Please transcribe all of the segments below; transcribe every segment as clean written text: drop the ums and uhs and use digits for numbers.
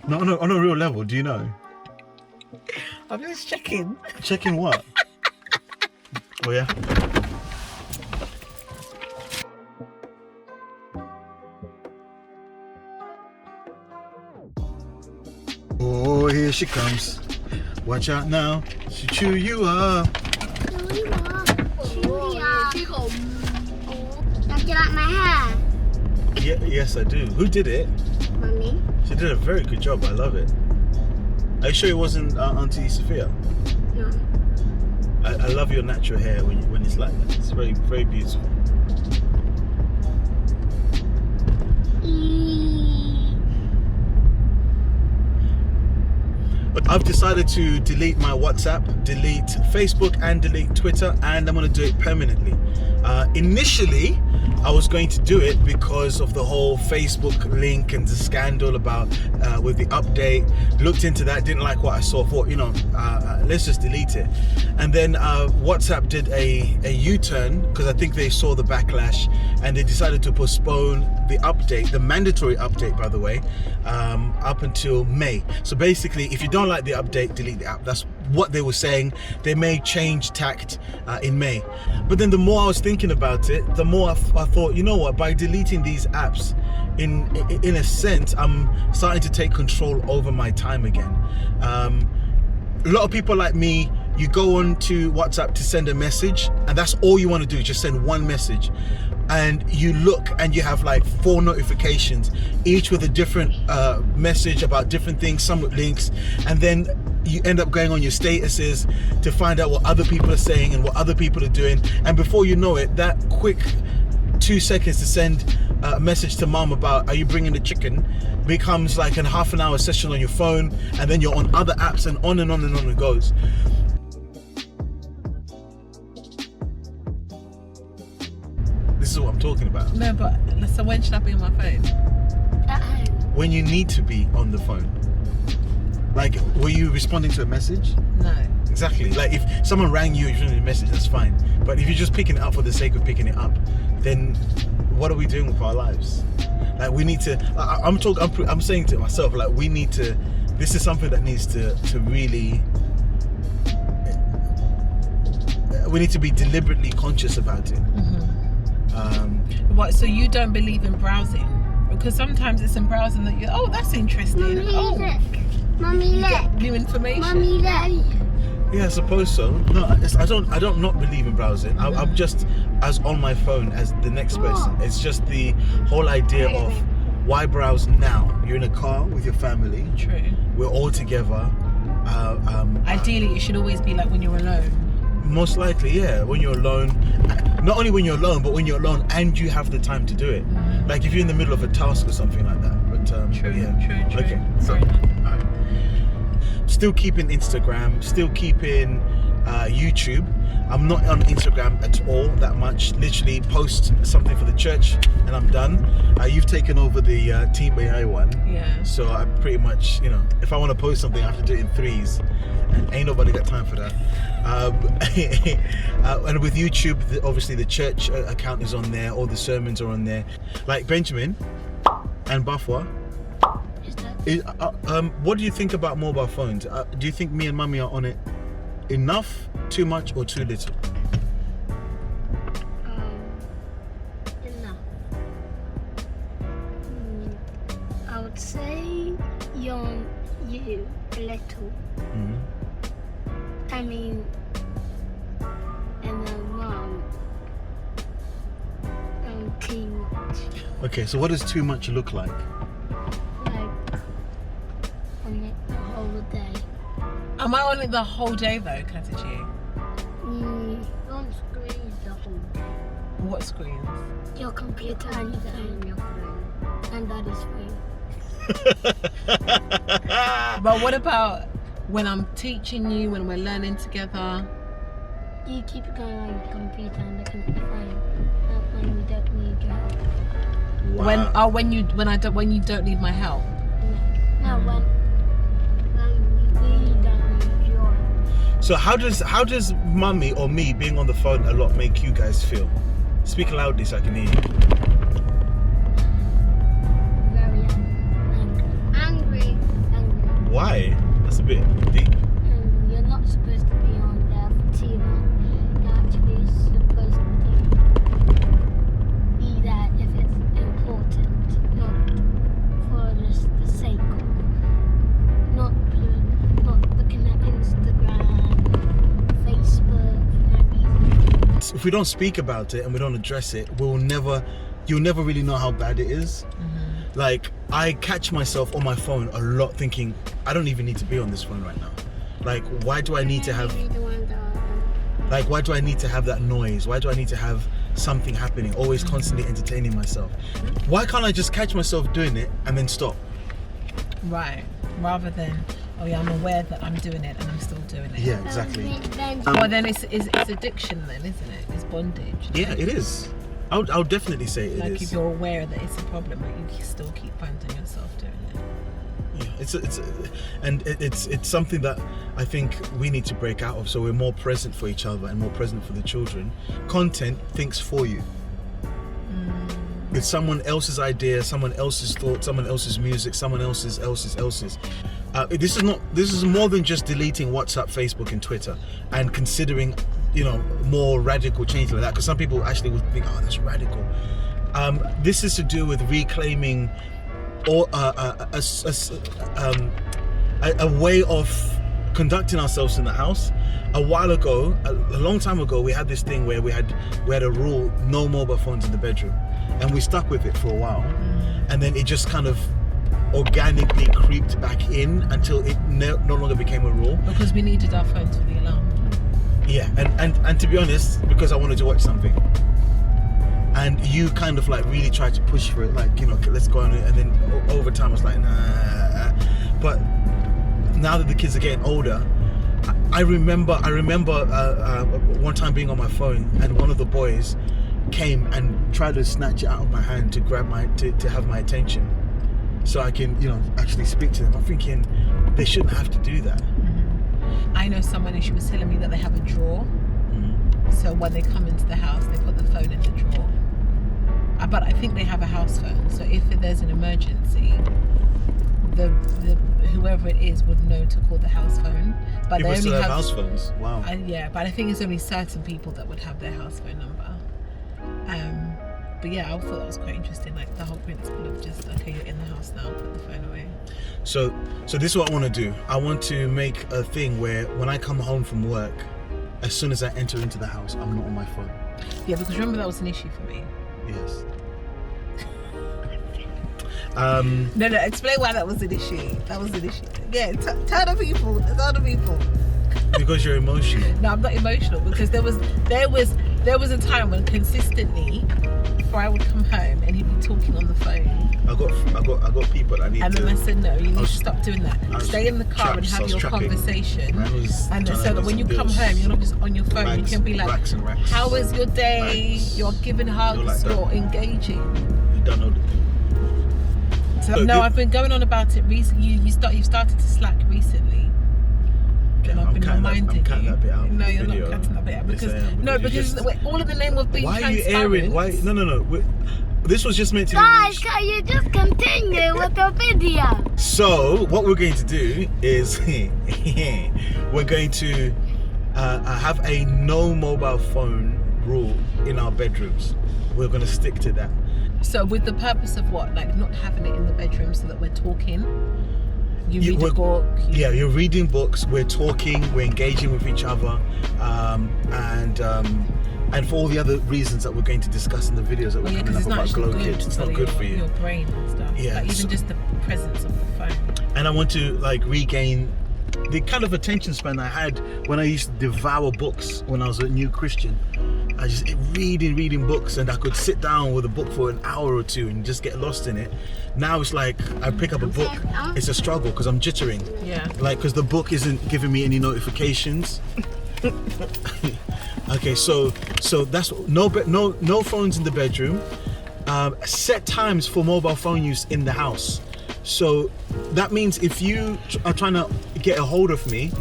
No, on a real level, do you know? I'm just checking. Checking what? Oh yeah. Oh, here she comes. Watch out now. She chew you up. Don't you like my hair? Yeah, yes, I do. Who did it? Mummy. She did a very good job. I love it. Are you sure it wasn't Auntie Sophia? No. I love your natural hair when it's like that. It's very, very beautiful. I've decided to delete my WhatsApp, delete Facebook and delete Twitter, and I'm going to do it permanently. Initially, I was going to do it because of the whole Facebook link and the scandal about with the update. Looked into that, didn't like what I saw, thought, let's just delete it. And then WhatsApp did a U-turn because I think they saw the backlash and they decided to postpone the update, the mandatory update, by the way, up until May. So basically, if you don't like the update, delete the app. That's what they were saying. They may change tact in May. But then the more I was thinking about it, the more I thought, you know what, by deleting these apps, in a sense, I'm starting to take control over my time again. A lot of people like me, you go on to WhatsApp to send a message, and that's all you want to do, just send one message. And you look and you have like 4 notifications, each with a different message about different things, some with links, and then you end up going on your statuses to find out what other people are saying and what other people are doing. And before you know it, that quick 2 seconds to send a message to mom about, are you bringing the chicken, becomes like a half an hour session on your phone, and then you're on other apps, and on and on and on it goes. This is what I'm talking about. No, but so when should I be on my phone? At home. When you need to be on the phone. Like, were you responding to a message? No. Exactly. Like, if someone rang you, if you sent a message, that's fine. But if you're just picking it up for the sake of picking it up, then what are we doing with our lives? Like, we need to. I'm saying to myself, like, we need to. This is something that needs to really. We need to be deliberately conscious about it. What? So you don't believe in browsing? Because sometimes it's in browsing that you're, oh, that's interesting. Mummy, look. Mummy, You get look. new information. Mummy, look. Yeah, I suppose so. No, I don't not believe in browsing. I'm just as on my phone as the next person. It's just the whole idea of why browse now? You're in a car with your family. True. We're all together. Ideally, it should always be like when you're alone. Most likely, yeah. When you're alone, not only when you're alone, but when you're alone and you have the time to do it. Like if you're in the middle of a task or something like that. But True. Okay. So, alright. Still keeping Instagram, still keeping YouTube. I'm not on Instagram at all that much. Literally post something for the church and I'm done. You've taken over the Team AI one. Yeah. So I pretty much, if I want to post something, I have to do it in 3s. And ain't nobody got time for that. And with YouTube, obviously the church account is on there. All the sermons are on there. Like Benjamin and Bafwa. What do you think about mobile phones? Do you think me and Mummy are on it enough, too much, or too little? Enough. I would say you little. I mean, and then Mom, too much. Okay, so what does too much look like? Like on it the whole day. Am I on it the whole day though, Katachi? On screens the whole day. What screens? Your computer and your phone. And Daddy's phone. But what about when I'm teaching you, when we're learning together? You keep it going on your computer and the computer phone. When we don't need your help. Wow. When you don't need my help. No, when we don't need your help. So how does Mummy or me being on the phone a lot make you guys feel? Speak loudly so I can hear you. Very angry. Angry and Why? That's a bit deep. You're not supposed to be on there for too long. You're actually supposed to be there if it's important, not for just the sake of not looking at Instagram, Facebook, no reason. If we don't speak about it and we don't address it, you'll never really know how bad it is. Like, I catch myself on my phone a lot thinking, I don't even need to be on this phone right now. Like, why do I need to have that noise? Why do I need to have something happening, always constantly entertaining myself? Why can't I just catch myself doing it and then stop? Right. Rather than, oh yeah, I'm aware that I'm doing it and I'm still doing it. Yeah, exactly. Well, then it's addiction then, isn't it? It's bondage. Yeah, it is. I'll definitely say it like is. if you're aware that it's a problem, but you still keep finding yourself doing it. Yeah, it's something that I think we need to break out of, so we're more present for each other and more present for the children. Content thinks for you. It's someone else's idea, someone else's thought, someone else's music, someone else's. This is more than just deleting WhatsApp, Facebook, and Twitter, and considering, more radical change like that. Because some people actually would think, oh, that's radical. This is to do with reclaiming a way of conducting ourselves in the house. A while ago, a long time ago, we had this thing where we had a rule: no mobile phones in the bedroom, and we stuck with it for a while, and then it just kind of organically creeped back in until it no longer became a rule. Because we needed our phones for the alarm. Yeah, and to be honest, because I wanted to watch something. And you kind of like really tried to push for it, like, let's go on it. And then over time I was like, nah. But now that the kids are getting older, I remember one time being on my phone and one of the boys came and tried to snatch it out of my hand to grab to have my attention, so I can actually speak to them. I'm thinking they shouldn't have to do that. I know someone, and she was telling me that they have a drawer. So when they come into the house, they put the phone in the drawer. But I think they have a house phone. So if there's an emergency, the whoever it is would know to call the house phone. But People they only still have house phones. Wow. Yeah, but I think it's only certain people that would have their house phone number. But yeah, I thought that was quite interesting. Like the whole principle of just, okay, you're in the house now, put the phone away. So this is what I want to do. I want to make a thing where when I come home from work, as soon as I enter into the house, I'm not on my phone. Yeah, because remember that was an issue for me. Yes. No, explain why that was an issue. That was an issue. Yeah, tell the people. Because you're emotional. No, I'm not emotional, because there was a time when consistently, before I would come home and he'd be talking on the phone. I got people that I need to. And then I said, no, you need to stop doing that. Stay in the car and have your conversation. And so that when you come home, you're not just on your phone. You can be like, how was your day? You're giving hugs. You're engaging. You don't know the thing. So no, I've been going on about it recently. You've started to slack recently. And I've been reminding you. I'm cutting that bit out. No, you're not cutting that bit out because all in the name of being transparent. Why are you airing? Why? No. This was just meant to be. Guys, can you just continue with the video? So what we're going to do is we're going to have a no mobile phone rule in our bedrooms. We're going to stick to that. So with the purpose of what? Like not having it in the bedroom so that we're talking. You read a book. You're reading books. We're talking. We're engaging with each other, and for all the other reasons that we're going to discuss in the videos that we're coming up about Glow Kids. It's not good for you. Your brain and stuff. Yeah. Like even just the presence of the phone. And I want to regain the kind of attention span I had when I used to devour books when I was a new Christian. I just reading books, and I could sit down with a book for an hour or two and just get lost in it. Now it's like I pick up a book, it's a struggle because I'm jittering. Yeah. Because the book isn't giving me any notifications. Okay, so that's no phones in the bedroom. Set times for mobile phone use in the house. So that means if you are trying to get a hold of me,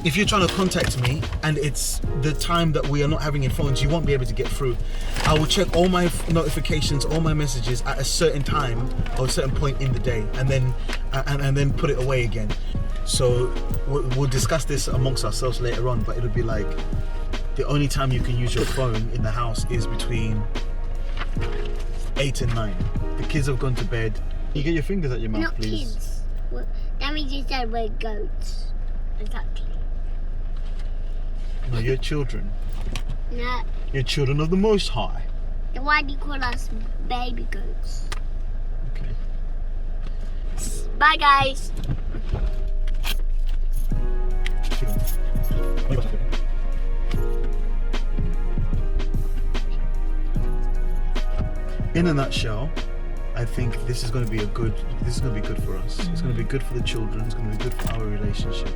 if you're trying to contact me and it's the time that we are not having in phones, you won't be able to get through. I will check all my notifications, all my messages at a certain time or a certain point in the day, and then put it away again. So we'll discuss this amongst ourselves later on, but it'll be like the only time you can use your phone in the house is between 8 and 9. The kids have gone to bed. You get your fingers at your mouth, Not please. kids. Well, that means you said we're goats. Exactly. No, you're children. No. You're children of the Most High. Then why do you call us baby goats? Okay. Bye, guys. In a nutshell, I think this is going to be good for us. It's going to be good for the children. It's going to be good for our relationship.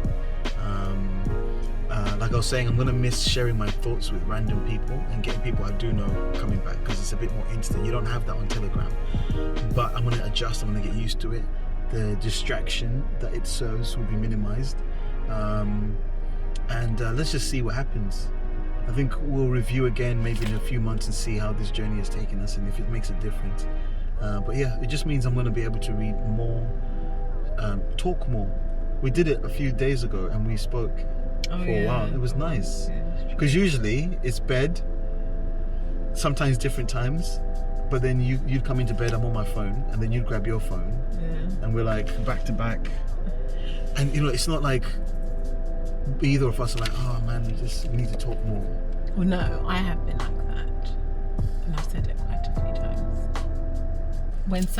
Like I was saying, I'm going to miss sharing my thoughts with random people and getting people I do know coming back, because it's a bit more instant. You don't have that on Telegram. But I'm going to adjust. I'm going to get used to it. The distraction that it serves will be minimized. And let's just see what happens. I think we'll review again maybe in a few months and see how this journey has taken us and if it makes a difference. But yeah, it just means I'm going to be able to read more, talk more. We did it a few days ago and we spoke for a while. It was nice. Because usually it's bed, sometimes different times, but then you'd come into bed, I'm on my phone, and then you'd grab your phone, and we're like back to back. And you know, it's not like either of us are like, oh man, we need to talk more. Well, no, I have been like that, and I've said it quite a few times.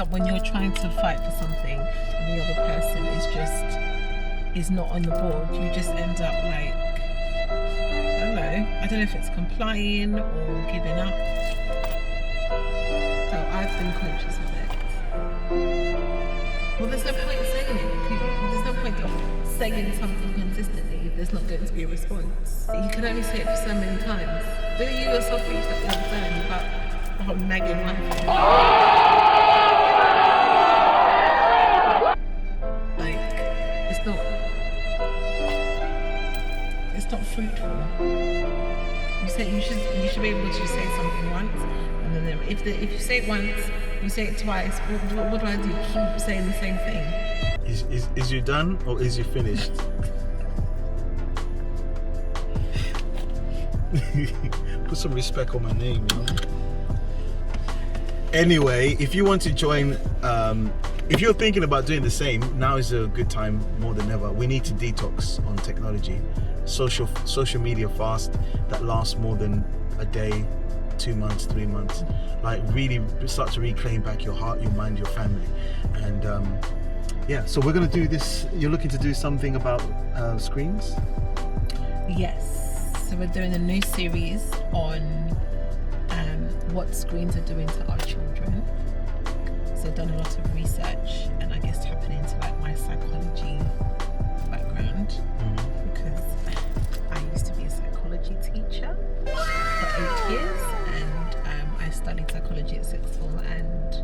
When you're trying to fight for something and the other person is not on the board, you just end up like, I don't know if it's complying or giving up. So I've been conscious of it. Well, there's no point saying it. There's no point of saying something consistently if there's not going to be a response. You can only say it for so many times. Do you yourself reach that concern about the whole nagging life? Like, it's not fruitful. You should be able to say something once, and then if you say it once, you say it twice. What do I do? Keep saying the same thing. Is you done or is you finished? Put some respect on my name, you know? Anyway, if you want to join, if you're thinking about doing the same, now is a good time more than ever. We need to detox on technology. Social media fast that lasts more than a day, 2 months, 3 months. Like really start to reclaim back your heart, your mind, your family. And yeah, so we're going to do this. You're looking to do something about screens? Yes. So we're doing a new series on what screens are doing to our children. So I've done a lot of research and I guess tapping into like my psychology background, because I used to be a psychology teacher for 8 years, and I studied psychology at sixth form and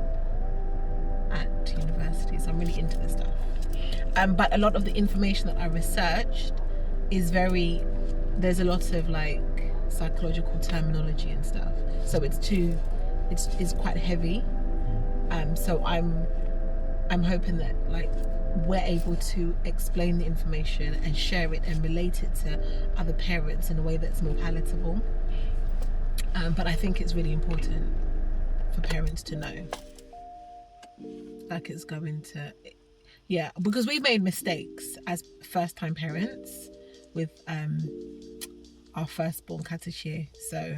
at university, so I'm really into this stuff. But a lot of the information that I researched is there's a lot of like psychological terminology and stuff, so it's quite heavy. So I'm hoping that like we're able to explain the information and share it and relate it to other parents in a way that's more palatable. But I think it's really important for parents to know, like it's going to, because we've made mistakes as first-time parents with our firstborn Katashir. So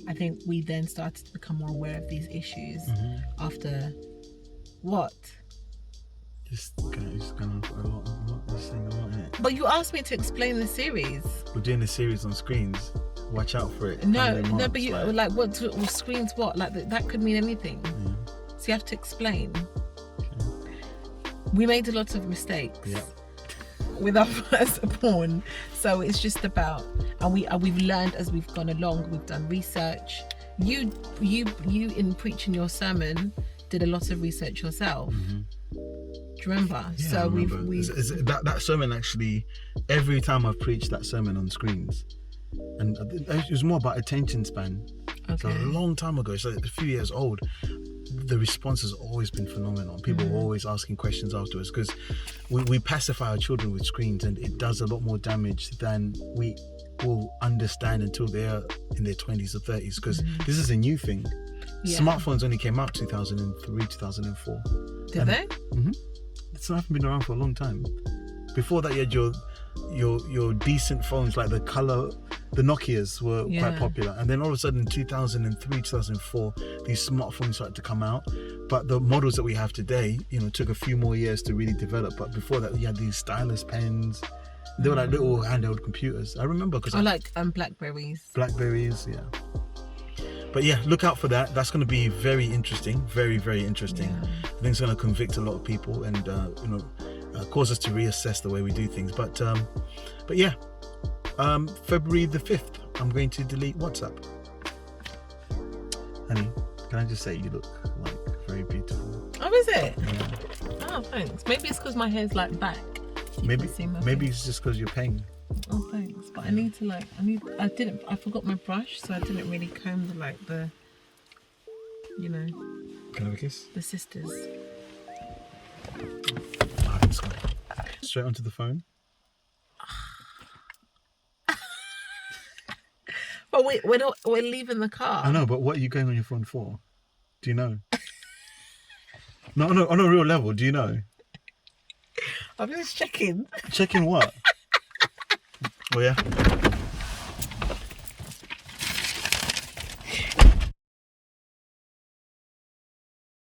I think we then started to become more aware of these issues after what? It's going on for a lot. This thing a lot, innit? But you asked me to explain the series. We're doing a series on screens. Watch out for it. No, but you like what screens? What like that could mean anything. Yeah. So you have to explain. Okay. We made a lot of mistakes. Yeah. With our firstborn, so it's just about, and we've learned as we've gone along. We've done research. You in preaching your sermon did a lot of research yourself. Do you remember? Yeah, So I remember. we've That sermon actually, every time I've preached that sermon on screens, and it was more about attention span. So a long time ago, it's like a few years old. The response has always been phenomenal. People are always asking questions afterwards because we pacify our children with screens, and it does a lot more damage than we will understand until they're in their 20s or 30s, because this is a new thing. Smartphones only came out 2003, 2004. Did they? It's not been around for a long time. Before that, you had your decent phones, like the Nokias were quite popular, and then all of a sudden in 2003, 2004, these smartphones started to come out. But the models that we have today, took a few more years to really develop. But before that, you had these stylus pens. They were like little handheld computers. I remember because Blackberries. Blackberries, yeah. But yeah, look out for that. That's going to be very interesting, very, very interesting. I think it's going to convict a lot of people and cause us to reassess the way we do things. But yeah, February the 5th, I'm going to delete WhatsApp. Honey, can I just say you look like very beautiful? Oh, is it? Yeah. Oh, thanks. Maybe it's because my hair's like back. Maybe it's just because you're paying. Oh, thanks. But I need to I forgot my brush, so I didn't really comb the Can I have a kiss? the sisters. Straight onto the phone. But we're leaving the car. I know, but what are you going on your phone for? Do you know? No, on a real level, do you know? I'm just checking. Checking what? Oh yeah.